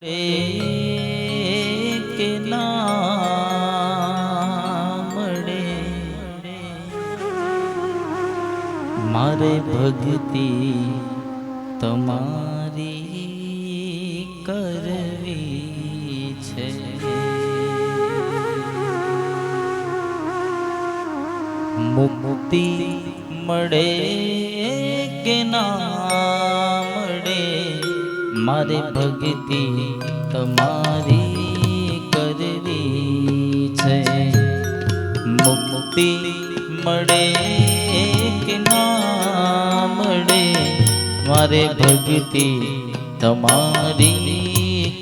કે ના મળે મારે ભક્તિ તમારી કરવી છે। મુક્તિ મળે કે ના મળે મારે ભક્તિ તમારી કરવી છે। મુક્તિ મળે કે ના મળે મારે ભક્તિ તમારી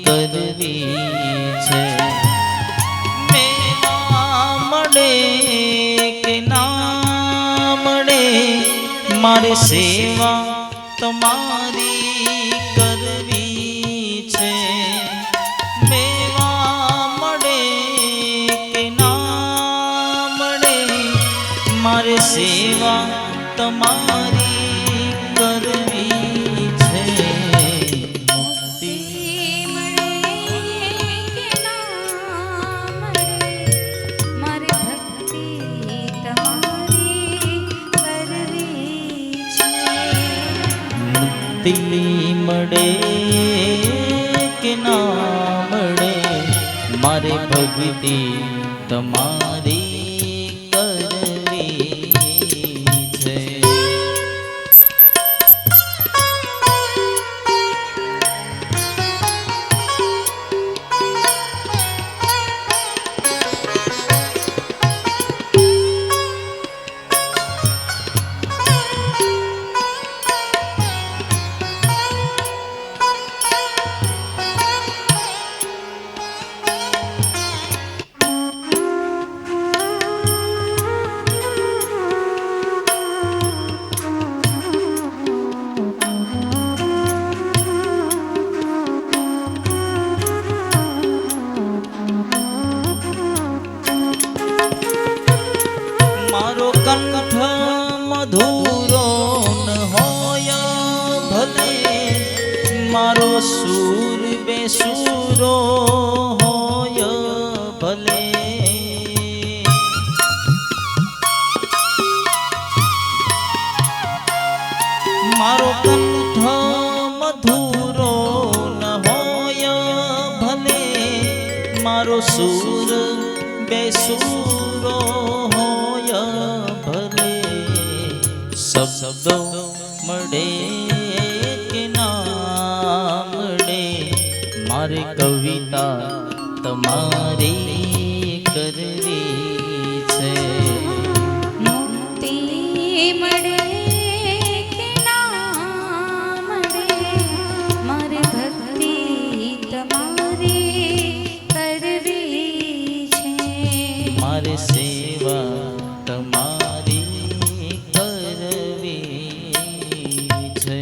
કરવી છે। મેવા મળે કે ના મળે મારે સેવા તમારી કરવી છે। મેવા મળે કે ના મળે મારે સેવા તમારી કરવી છે। મુક્તિ મળે કે ના મળે મારે ભક્તિ તમારી કરવી છે। મુક્તિ મળે કે ના મળે મારે ભક્તિ તમારી કરવી છે। મારો કંઠ મધુરો ન હોય ભલે મારો સૂર બેસુરો હોય ભલે મારો કંઠ મધુરો ન હોય ભલે મારો સૂર બેસુરો હોય ભલે શબ્દો મળે કે ના મળે મારે કવિતા તમારી કરવી છે। મુક્તિ મળે કે ના મળે મારે ભક્તિ તમારી કરવી છે। મારે સેવા તમારી કરવી છે।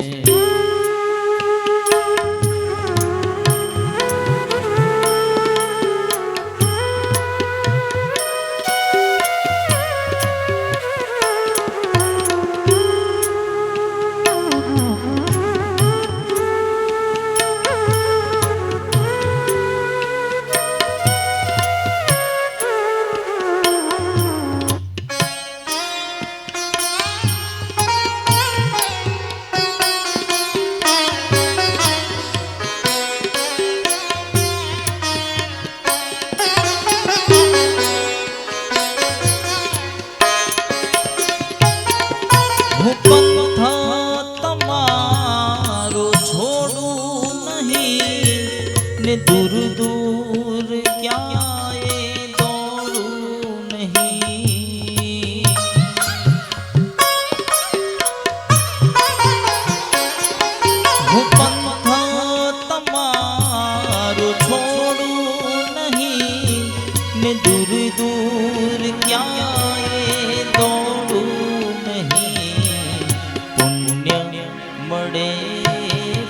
હું પંથ તમારો છોડું નહીં ને દૂર દૂર ક્યાંય દોડું નહીં। હું પંથ તમારો છોડું નહીં ને દૂર દૂર ક્યાંય દોડું નહીં। પુણ્ય મળે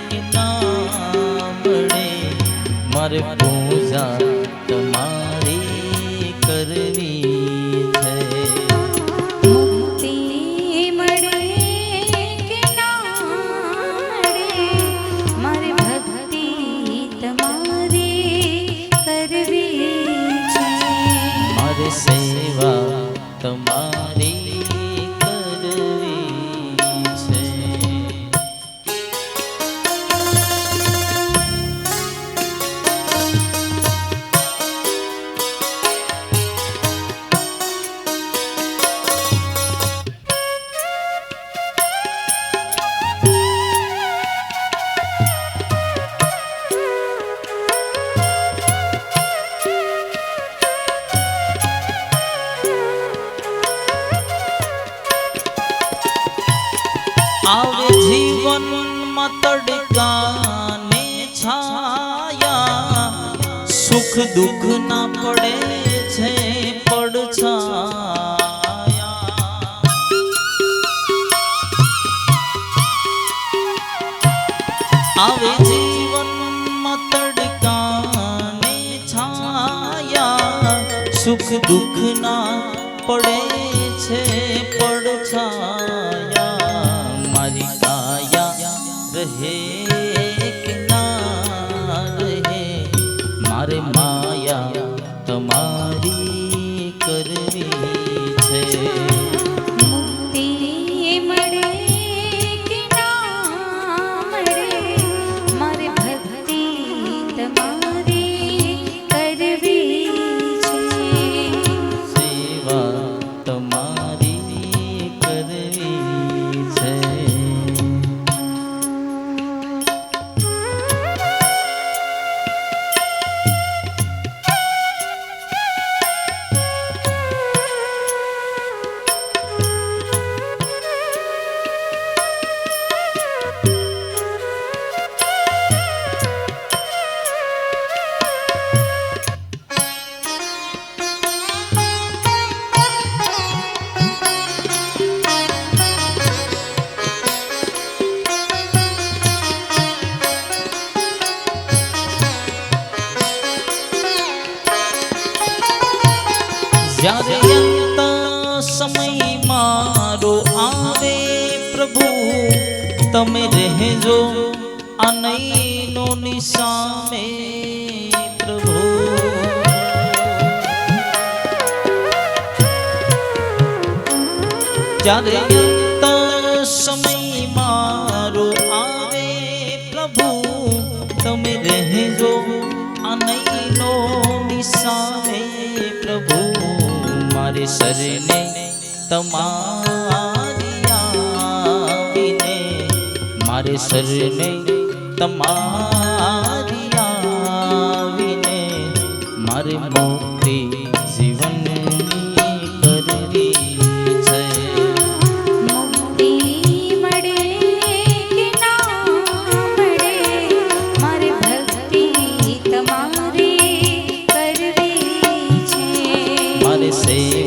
કે ના મળે મારે પૂજા તમારી કરવી છે। મુક્તિ મળે કે ના મળે મારે ભક્તિ તમારી સેવા તમારી કરવી છે. આવે જીવનમાં તડકાને છાયા, સુખ દુઃખ ના પડે છે પડછાયા. આવે જીવનમાં તડકાને છાયા, સુખ દુઃખ ના પડે છે પડછાયા. મારી કાયા રહે કે ના રહે, મારે માયા તમારી કરવી છે. મુક્તિ મળે કે ના મળે, મારે ભક્તિ તમારી કરવી છે. સેવા તમારી કરવી છે. જ્યારે અંત સમય મારો આવે પ્રભુ, તમે રહેજો આ નયનોની સામે પ્રભુ. જ્યારે અંત સમય મારો આવે પ્રભુ, તમે રહેજો આ નયનોની સામે પ્રભુ. મારે શરણે તમારી આવીને, મારે શરણે તમારી આવીને, મારે મુક્તિ જીવનની કરવી છે. મુક્તિ મળે કે ના મળે, મારે ભક્તિ તમારી કરવી છે. મારે સેવા